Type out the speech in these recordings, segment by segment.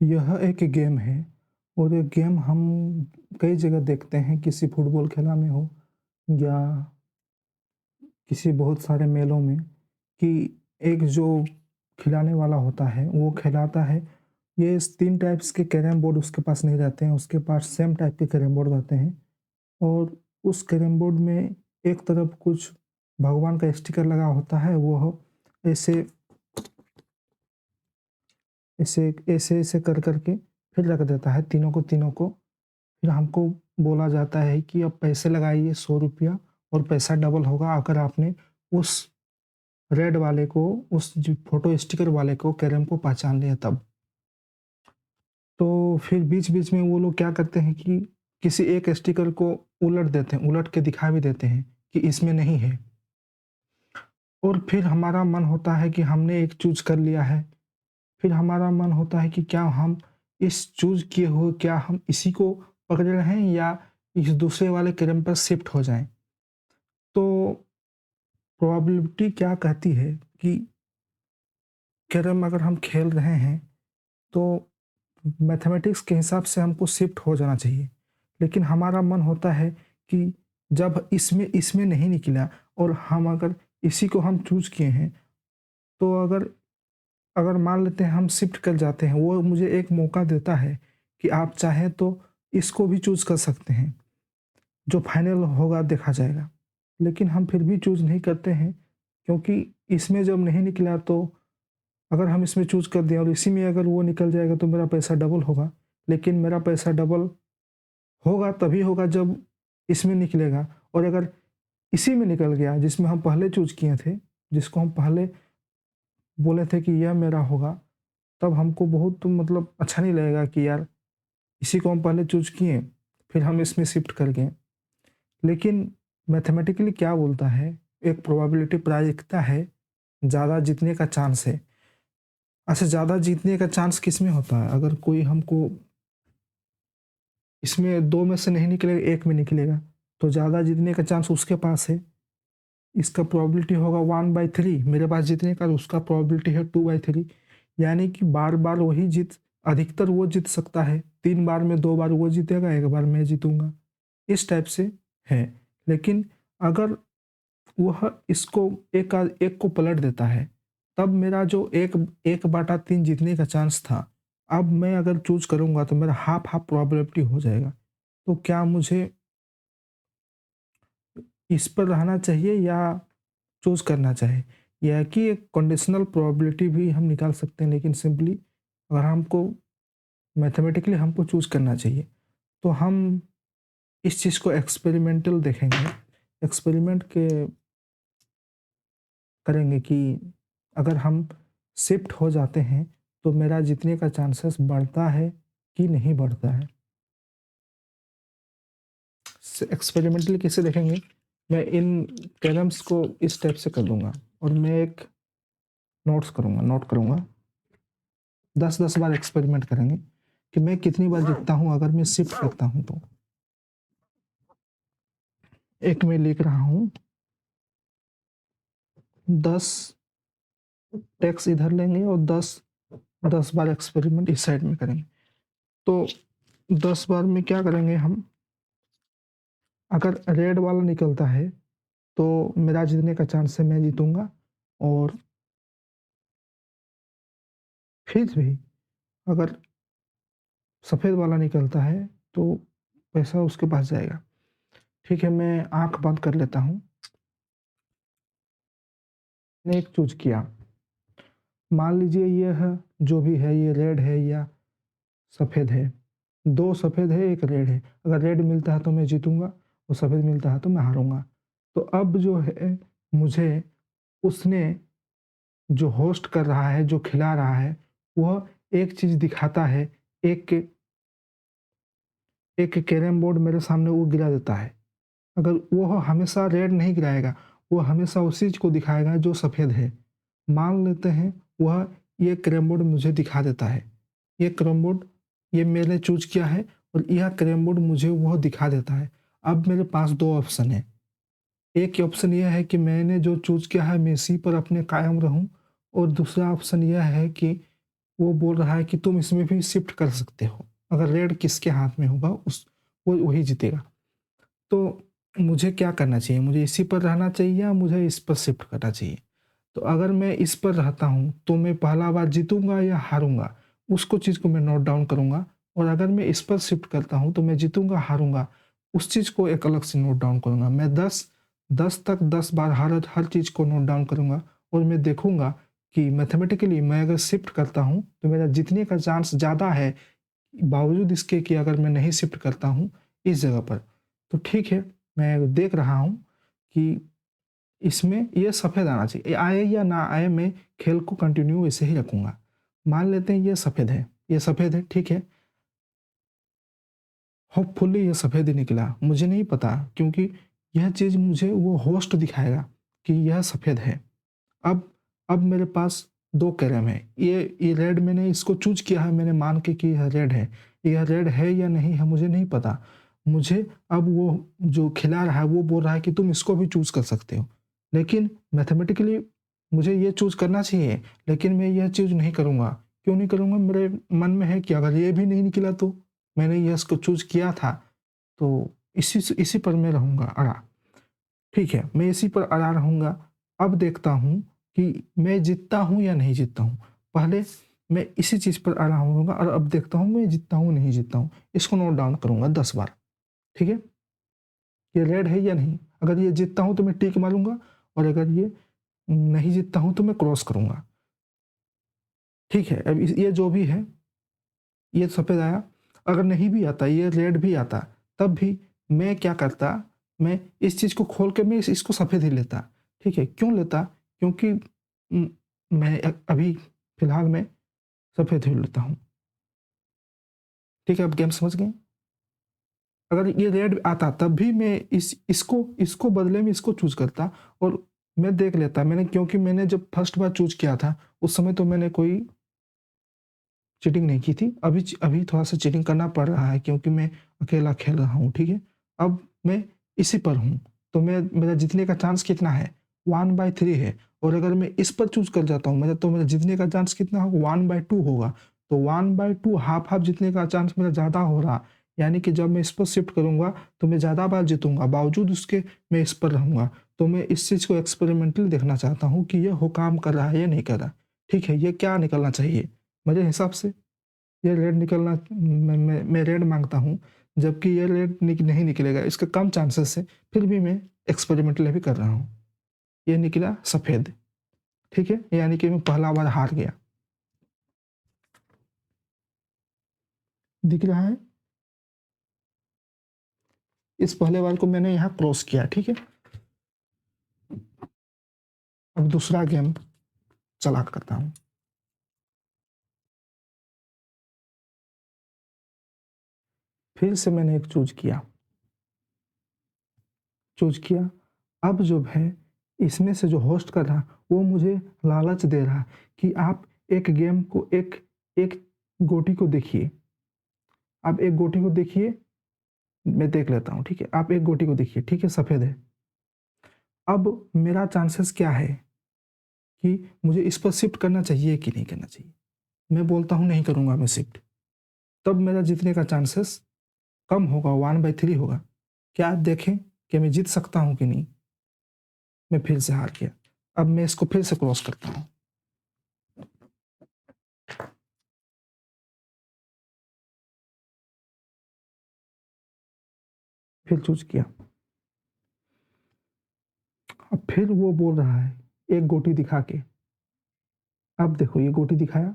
यह एक गेम है और ये गेम हम कई जगह देखते हैं, किसी फुटबॉल खेला में हो या किसी बहुत सारे मेलों में, कि एक जो खिलाने वाला होता है वो खिलाता है। ये 3 टाइप्स के कैरम बोर्ड उसके पास नहीं रहते हैं, उसके पास सेम टाइप के कैरम बोर्ड रहते हैं और उस कैरम बोर्ड में एक तरफ कुछ भगवान का स्टिकर लगा होता है, वो ऐसे ऐसे ऐसे ऐसे कर करके फिर रख देता है तीनों को। फिर हमको बोला जाता है कि अब पैसे लगाइए ₹100 और पैसा डबल होगा अगर आपने उस रेड वाले को, उस जो फ़ोटो स्टिकर वाले को, कैरम को पहचान लिया तब। तो फिर बीच-बीच में वो लोग क्या करते हैं कि किसी एक स्टिकर को उलट देते हैं, उलट के दिखा भी देते हैं कि इसमें नहीं है। और फिर हमारा मन होता है कि हमने एक चूज़ कर लिया है, फिर हमारा मन होता है कि क्या हम इस चूज़ किए हुए, क्या हम इसी को पकड़े रहें या इस दूसरे वाले कैरम पर शिफ्ट हो जाएँ। तो प्रोबेबिलिटी क्या कहती है कि कैरम अगर हम खेल रहे हैं, तो मैथमेटिक्स के हिसाब से हमको शिफ्ट हो जाना चाहिए। लेकिन हमारा मन होता है कि जब इसमें इसमें नहीं निकला और हम अगर इसी को हम चूज़ किए हैं, तो अगर अगर मान लेते हैं हम शिफ्ट कर जाते हैं, वो मुझे एक मौका देता है कि आप चाहें तो इसको भी चूज़ कर सकते हैं, जो फाइनल होगा देखा जाएगा। लेकिन हम फिर भी चूज़ नहीं करते हैं, क्योंकि इसमें जब नहीं निकला तो अगर हम इसमें चूज़ कर दिया और इसी में अगर वो निकल जाएगा तो मेरा पैसा डबल होगा। लेकिन मेरा पैसा डबल होगा तभी होगा जब इसमें निकलेगा, और अगर इसी में निकल गया जिसमें हम पहले चूज़ किए थे, जिसको हम पहले बोले थे कि यह मेरा होगा, तब हमको बहुत मतलब अच्छा नहीं लगेगा कि यार इसी को हम पहले चूज़ किए, फिर हम इसमें शिफ्ट कर गए। लेकिन मैथमेटिकली क्या बोलता है, एक प्रोबेबिलिटी प्रायिकता है, ज़्यादा जीतने का चांस है। अच्छा, ज़्यादा जीतने का चांस किसमें होता है? अगर कोई हमको इसमें 2 में से नहीं निकलेगा, 1 में निकलेगा, तो ज़्यादा जीतने का चांस उसके पास है। इसका प्रोबेबिलिटी होगा 1/3, मेरे पास जीतने का, उसका प्रोबेबिलिटी है 2/3, यानी कि बार-बार वही अधिकतर वो जीत सकता है। 3 बार में 2 बार वो जीतेगा, 1 बार मैं जीतूँगा, इस टाइप से है। लेकिन अगर वह इसको एक को पलट देता है, तब मेरा जो 1/3 जीतने का चांस था, अब मैं अगर चूज़ करूँगा तो मेरा हाफ़-हाफ़ प्रोबेबिलिटी हो जाएगा। तो क्या मुझे इस पर रहना चाहिए या चूज़ करना चाहिए? यह है कि एक कंडीशनल प्रोबेबिलिटी भी हम निकाल सकते हैं, लेकिन सिंपली अगर हमको मैथमेटिकली हमको चूज़ करना चाहिए, तो हम इस चीज़ को एक्सपेरिमेंटल देखेंगे। एक्सपेरिमेंट के करेंगे कि अगर हम शिफ्ट हो जाते हैं, तो मेरा जीतने का चांसेस बढ़ता है कि नहीं बढ़ता है। एक्सपेरिमेंटली कैसे देखेंगे? मैं इन थ्योरम्स को इस टाइप से कर दूँगा और मैं एक नोट करूँगा। 10-10 बार एक्सपेरिमेंट करेंगे कि मैं कितनी बार जीतता हूँ अगर मैं शिफ्ट करता हूँ तो। एक मैं लिख रहा हूँ, 10 टेक्स इधर लेंगे और 10 बार एक्सपेरिमेंट इस साइड में करेंगे। तो 10 बार में क्या करेंगे हम, अगर रेड वाला निकलता है तो मेरा जीतने का चांस है, मैं जीतूँगा। और फिर भी अगर सफ़ेद वाला निकलता है तो पैसा उसके पास जाएगा। ठीक है, मैं आँख बंद कर लेता हूँ। मैंने एक चूज़ किया, मान लीजिए यह जो भी है ये रेड है या सफ़ेद है। 2 सफ़ेद है, 1 रेड है। अगर रेड मिलता है तो मैं जीतूँगा और सफ़ेद मिलता है तो मैं हारूँगा। तो अब जो है, मुझे उसने जो होस्ट कर रहा है, जो खिला रहा है, वह एक चीज़ दिखाता है, एक एक कैरम बोर्ड मेरे सामने वो गिरा देता है। अगर वो हमेशा रेड नहीं गिराएगा, वो हमेशा उस चीज़ को दिखाएगा जो सफ़ेद है। मान लेते हैं वह ये कैरम बोर्ड मुझे दिखा देता है। ये कैरम बोर्ड ये मैंने चूज़ किया है और यह कैरम बोर्ड मुझे वह दिखा देता है। अब मेरे पास 2 ऑप्शन हैं। एक ऑप्शन यह है कि मैंने जो चूज़ किया है मैं इसी पर अपने कायम रहूँ, और दूसरा ऑप्शन यह है कि वो बोल रहा है कि तुम इसमें भी शिफ्ट कर सकते हो। अगर रेड किसके हाथ में होगा उस वो वही जीतेगा। तो मुझे क्या करना चाहिए? मुझे इसी पर रहना चाहिए या मुझे इस पर शिफ्ट करना चाहिए? तो अगर मैं इस पर रहता हूँ, तो मैं पहला बार जीतूँगा या हारूँगा? उसको चीज़ को मैं नोट डाउन करूँगा और अगर मैं इस पर शिफ्ट करता हूँ, तो मैं जीतूँगा, हारूँगा, उस चीज़ को एक अलग से नोट डाउन करूँगा। मैं 10 तक 10 बार हर चीज़ को नोट डाउन करूँगा और मैं देखूँगा कि मैथमेटिकली मैं अगर शिफ्ट करता हूँ, तो मेरा जीतने का चांस ज़्यादा है, बावजूद इसके कि अगर मैं नहीं शिफ्ट करता हूँ इस जगह पर। तो ठीक है, मैं देख रहा हूँ कि इसमें ये सफ़ेद आना चाहिए। आए या ना आए, मैं खेल को कंटिन्यू वैसे ही रखूँगा। मान लेते हैं ये सफ़ेद है, ठीक है। होपफुली ये सफ़ेद ही निकला। मुझे नहीं पता क्योंकि यह चीज़ मुझे वो होस्ट दिखाएगा कि यह सफ़ेद है। अब अब मेरे पास 2 कैरम है। ये रेड मैंने इसको चूज़ किया है, मैंने मान के कि यह रेड है। यह रेड है या नहीं है मुझे नहीं पता। मुझे अब वो जो खिला रहा है वो बोल रहा है कि तुम इसको भी चूज़ कर सकते हो। लेकिन मैथमेटिकली मुझे ये चूज़ करना चाहिए, लेकिन मैं यह चूज़ नहीं करूँगा। क्यों नहीं करूँगा? मेरे मन में है कि अगर ये भी नहीं निकला तो? मैंने ये इसको चूज़ किया था, तो इसी पर मैं रहूँगा अड़ा। ठीक है, मैं इसी पर अड़ा रहूँगा। अब देखता हूँ कि मैं जीतता हूँ या नहीं जीतता हूँ। पहले मैं इसी चीज़ पर अड़ा रहूँगा और अब देखता हूँ मैं जीतता हूँ, नहीं जीतता हूँ। इसको नोट डाउन करूँगा 10 बार, ठीक है? ये रेड है या नहीं? अगर ये जीतता हूँ तो मैं टिक मारूँगा और अगर ये नहीं जीतता हूँ तो मैं क्रॉस करूँगा। ठीक है, अब इस ये जो भी है, ये सफ़ेद आया। अगर नहीं भी आता, ये रेड भी आता, तब भी मैं क्या करता, मैं इस चीज़ को खोल के मैं इसको सफ़ेद ही लेता। ठीक है, क्यों लेता? क्योंकि मैं अभी फ़िलहाल मैं सफ़ेद ही लेता हूँ। ठीक है, अब गेम समझ गए? अगर ये रेड आता तब भी मैं इसको बदले में इसको चूज़ करता और मैं देख लेता। क्योंकि मैंने जब फर्स्ट बार चूज़ किया था, उस समय तो मैंने कोई चीटिंग नहीं की थी। अभी थोड़ा-सा चीटिंग करना पड़ रहा है क्योंकि मैं अकेला खेल रहा हूँ, ठीक है? अब मैं इसी पर हूँ, तो मेरा जीतने का चांस कितना है? 1/3 है और अगर मैं इस पर चूज़ कर जाता हूँ, मेरा जीतने का चांस कितना होगा? 1/2 होगा। तो 1/2 हाफ़-हाफ़ जीतने का चांस मेरा ज़्यादा हो रहा। यानी कि जब मैं इस पर शिफ्ट करूँगा, तो मैं ज़्यादा बार जीतूँगा, बावजूद उसके मैं इस पर रहूँगा। तो मैं इस चीज़ को एक्सपेरिमेंटली देखना चाहता हूँ कि ये हो काम कर रहा है या नहीं कर रहा। ठीक है, ये क्या निकलना चाहिए? मेरे हिसाब से ये रेड निकलना, मैं रेड माँगता हूँ, जबकि ये रेड नहीं निकलेगा, इसके कम चांसेस है, फिर भी मैं एक्सपेरिमेंटली अभी कर रहा हूँ। ये निकला सफ़ेद, ठीक है? यानी कि मैं पहला बार हार गया। दिख रहा है? इस पहले बार को मैंने यहाँ क्रॉस किया, ठीक है? अब दूसरा गेम चला करता हूँ। फिर से मैंने एक चूज़ किया। अब जो है, इसमें से जो होस्ट कर रहा, वो मुझे लालच दे रहा कि आप एक गेम को एक एक गोटी को देखिए। आप एक गोटी को देखिए, मैं देख लेता हूँ, ठीक है? आप एक गोटी को देखिए, ठीक है, सफ़ेद है। अब मेरा चांसेस क्या है कि मुझे इस पर शिफ्ट करना चाहिए कि नहीं करना चाहिए? मैं बोलता हूँ नहीं करूँगा मैं शिफ्ट, तब मेरा जीतने का चांसेस कम होगा, 1/3 होगा। क्या आप देखें कि मैं जीत सकता हूँ कि नहीं? मैं फिर से हार गया। अब मैं इसको फिर से क्रॉस करता हूँ। फिर चूज़ किया। अब फिर वो बोल रहा है, एक गोटी दिखा के। अब देखो ये गोटी दिखाया।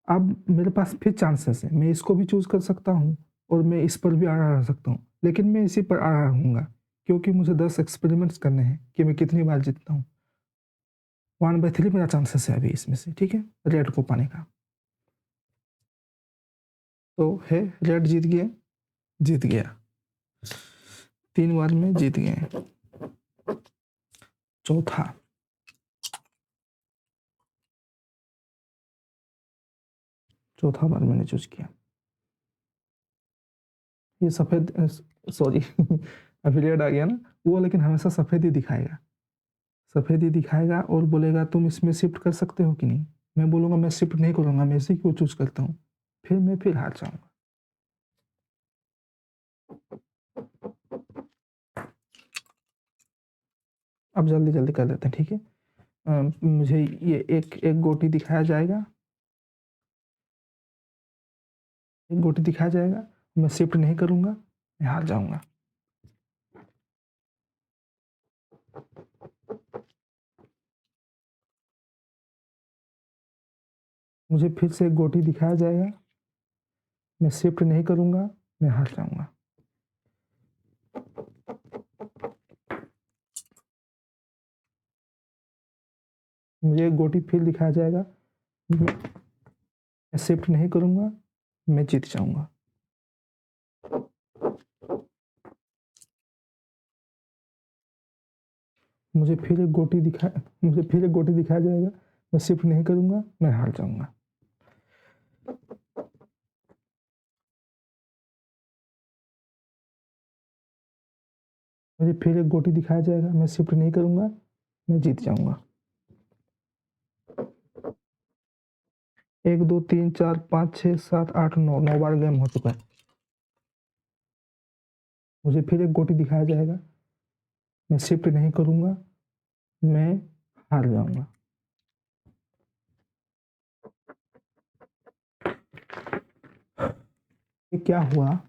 अब मेरे पास फिर चांसेस है, मैं इसको भी चूज़ कर सकता हूँ और मैं इस पर भी अड़ा रह सकता हूँ, लेकिन मैं इसी पर अड़ा रहूँगा क्योंकि मुझे 10 एक्सपेरिमेंट्स करने हैं कि मैं कितनी बार जीतता हूँ। 1/3 मेरा चांसेस है अभी इसमें से, ठीक है, रेड को पाने का। तो है रेड जीत गया। 3 बार में जीत गए। चौथा चौथा बार मैंने चूज़ किया। ये सफ़ेद सॉरी अभी रेड आ गया ना, वो लेकिन हमेशा सफ़ेद ही दिखाएगा। सफ़ेद ही दिखाएगा और बोलेगा तुम इसमें शिफ्ट कर सकते हो कि नहीं? मैं बोलूँगा मैं शिफ्ट नहीं करूँगा, मैं इसी को चूज़ करता हूँ, फिर मैं फिर हार जाऊँगा। अब जल्दी-जल्दी कर लेते हैं, ठीक है? मुझे ये एक एक गोटी दिखाया जाएगा, एक गोटी दिखाया जाएगा, मैं शिफ्ट नहीं करूँगा, मैं हार जाऊँगा। मुझे फिर से एक गोटी दिखाया जाएगा, मैं शिफ्ट नहीं करूँगा, मैं हार जाऊँगा। मुझे एक गोटी फिर दिखाया जाएगा, मैं शिफ्ट नहीं करूँगा, मैं जीत जाऊँगा। मुझे फिर एक गोटी दिखाया जाएगा, मैं शिफ्ट नहीं करूँगा, मैं हार जाऊँगा। मुझे फिर एक गोटी दिखाया जाएगा, मैं शिफ्ट नहीं करूँगा, मैं जीत जाऊँगा। 1, 2, 3, 4, 5, 6, 7, 8, 9 9 बार गेम हो चुका है। मुझे फिर एक गोटी दिखाया जाएगा, मैं शिफ्ट नहीं करूँगा, मैं हार जाऊँगा। ये क्या हुआ?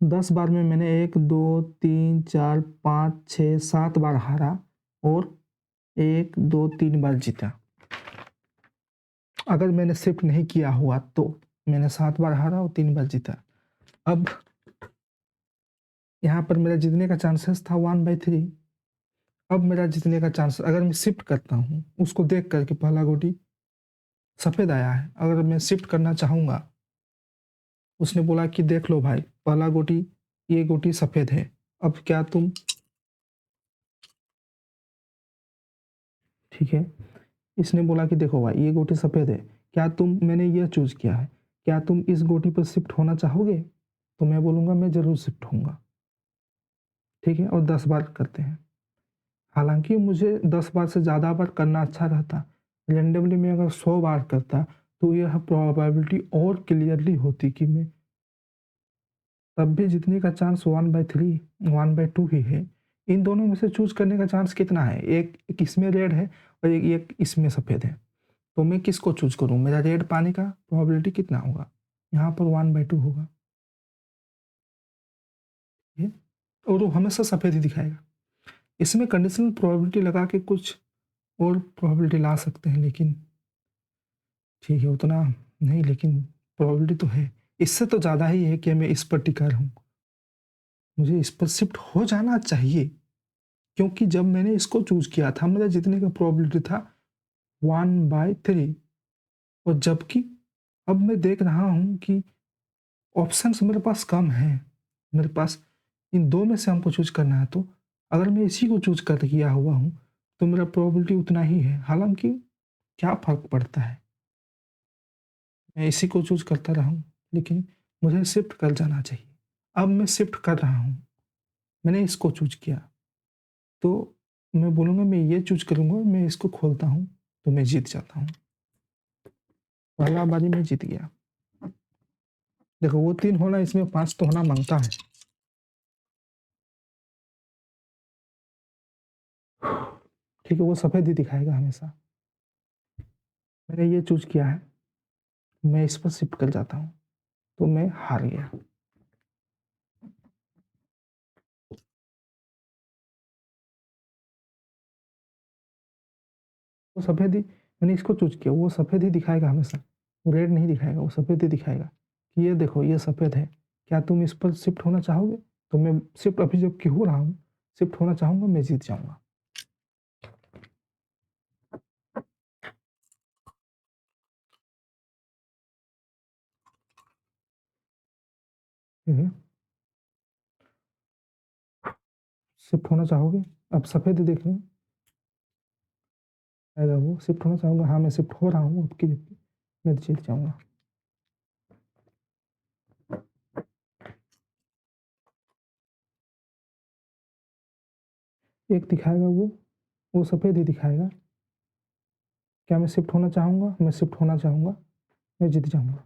10 बार में मैंने 1, 2, 3, 4, 5, 6, 7 बार हारा और 1, 2, 3 बार जीता। अगर मैंने शिफ्ट नहीं किया हुआ तो मैंने 7 बार हारा और 3 बार जीता। अब यहाँ पर मेरा जीतने का चांसेस था 1/3। अब मेरा जीतने का चांस अगर मैं शिफ्ट करता हूँ, उसको देख कर के पहला गोटी सफ़ेद आया है, अगर मैं शिफ्ट करना चाहूँगा, उसने बोला कि देख लो भाई, पहला गोटी ये गोटी सफ़ेद है, अब क्या तुम ठीक है? इसने बोला कि देखो भाई ये गोटी सफ़ेद है, क्या तुम मैंने ये चूज़ किया है, क्या तुम इस गोटी पर शिफ्ट होना चाहोगे? तो मैं बोलूँगा मैं ज़रूर शिफ्ट होऊँगा, ठीक है? और 10 बार करते हैं। हालाँकि मुझे 10 बार से ज़्यादा बार करना अच्छा रहता, रैंडमली मैं अगर 100 बार करता, तो यह प्रोबेबिलिटी और क्लियरली होती कि मैं तब भी जीतने का चांस 1/3 1/2 ही है। इन दोनों में से चूज़ करने का चांस कितना है? एक इसमें रेड है और एक एक इसमें सफ़ेद है। तो मैं किसको चूज़ करूँ? मेरा रेड पाने का प्रोबेबिलिटी कितना होगा? यहाँ पर 1/2 होगा, ठीक है? और वो हमेशा सफ़ेद ही दिखाएगा। इसमें कंडीशनल प्रोबेबिलिटी लगा के कुछ और प्रोबेबिलिटी ला सकते हैं, लेकिन ठीक है उतना नहीं, लेकिन प्रोबेबिलिटी तो है। इससे तो ज़्यादा ही है कि मैं इस पर टिका रहूँ। मुझे इस पर शिफ्ट हो जाना चाहिए, क्योंकि जब मैंने इसको चूज़ किया था, मेरा जीतने का प्रोबेबिलिटी था 1/3 और जबकि अब मैं देख रहा हूँ कि ऑप्शंस मेरे पास कम हैं। मेरे पास इन 2 में से हमको चूज़ करना है, तो अगर मैं इसी को चूज़ कर किया हुआ हूँ, तो मेरा प्रोबेबिलिटी उतना ही है। हालाँकि क्या फ़र्क पड़ता है? मैं इसी को चूज़ करता रहा हूँ, लेकिन मुझे शिफ्ट कर जाना चाहिए। अब मैं शिफ्ट कर रहा हूँ, मैंने इसको चूज़ किया, तो मैं बोलूँगा मैं ये चूज़ करूँगा, मैं इसको खोलता हूँ, तो मैं जीत जाता हूँ। पहला बारी में जीत गया। देखो वो 3 होना, इसमें 5 तो होना माँगता है। ठीक है, वो सफ़ेद ही दिखाएगा हमेशा। मैंने ये चूज़ किया है, मैं इस पर शिफ्ट कर जाता हूँ, तो मैं हार गया। वो सफ़ेद ही मैंने इसको चूज़ किया, वो सफ़ेद ही दिखाएगा हमेशा, वो रेड नहीं दिखाएगा, वो सफ़ेद ही दिखाएगा कि ये देखो ये सफ़ेद है, क्या तुम इस पर शिफ्ट होना चाहोगे? तो मैं शिफ्ट अभी जबकि हो रहा हूँ, शिफ्ट होना चाहूँगा, मैं जीत जाऊँगा। ठीक है, शिफ्ट होना चाहोगे? अब सफ़ेद ही देख रहे हो, आएगा वो, शिफ्ट होना चाहूँगा, हाँ, मैं शिफ्ट हो रहा हूँ, अब की जबकि मैं जीत जाऊँगा। एक दिखाएगा वो, वो सफ़ेद ही दिखाएगा। क्या मैं शिफ्ट होना चाहूँगा? मैं शिफ्ट होना चाहूँगा, मैं जीत जाऊँगा।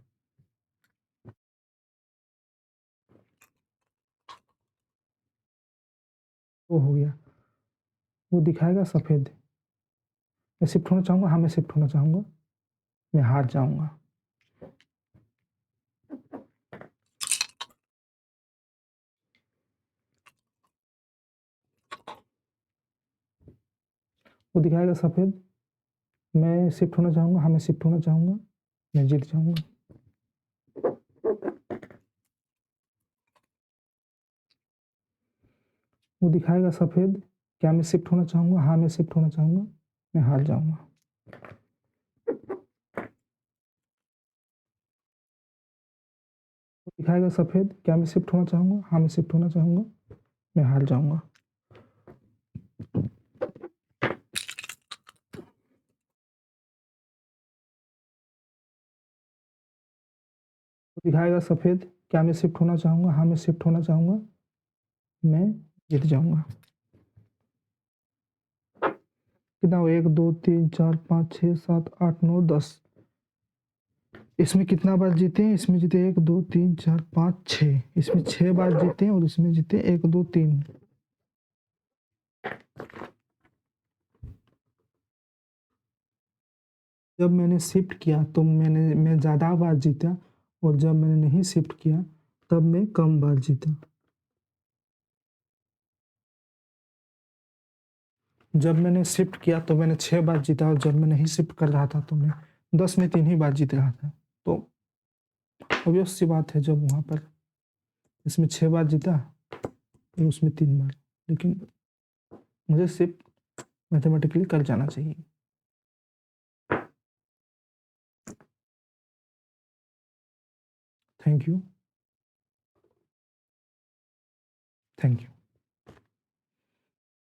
वो हो गया, वो दिखाएगा सफ़ेद। मैं शिफ्ट होना चाहूँगा, हाँ, मैं शिफ्ट होना चाहूँगा, मैं हार जाऊँगा। वो दिखाएगा सफ़ेद, मैं शिफ्ट होना चाहूँगा, हाँ, मैं शिफ्ट होना चाहूँगा, मैं जीत जाऊँगा। वो दिखाएगा सफ़ेद, क्या मैं शिफ्ट होना चाहूँगा? हाँ, मैं शिफ्ट होना चाहूँगा, मैं हार जाऊँगा। वो दिखाएगा सफ़ेद, क्या मैं शिफ्ट होना चाहूँगा? हाँ, मैं शिफ्ट होना चाहूँगा, मैं हार जाऊँगा। वो दिखाएगा सफ़ेद, क्या मैं शिफ्ट होना चाहूँगा? हाँ, मैं शिफ्ट होना चाहूँगा, मैं जीत जाऊँगा। कितना हुआ? 1, 2, 3, 4, 5, 6, 7, 8, 9, 10। इसमें कितना बार जीते हैं? इसमें जीते 1, 2, 3, 4, 5, 6। इसमें 6 बार जीते हैं और इसमें जीते 1, 2, 3। जब मैंने शिफ्ट किया तो मैं ज़्यादा बार जीता और जब मैंने नहीं शिफ्ट किया तब मैं कम बार जीता। जब मैंने शिफ्ट किया तो मैंने 6 बार जीता और जब मैं नहीं शिफ्ट कर रहा था तो मैं 10 में 3 ही बार जीत रहा था। तो ऑब्वियस सी बात है, जब वहाँ पर इसमें 6 बार जीता और उसमें 3 बार, लेकिन मुझे शिफ्ट मैथमेटिकली कर जाना चाहिए। Thank you. Thank you.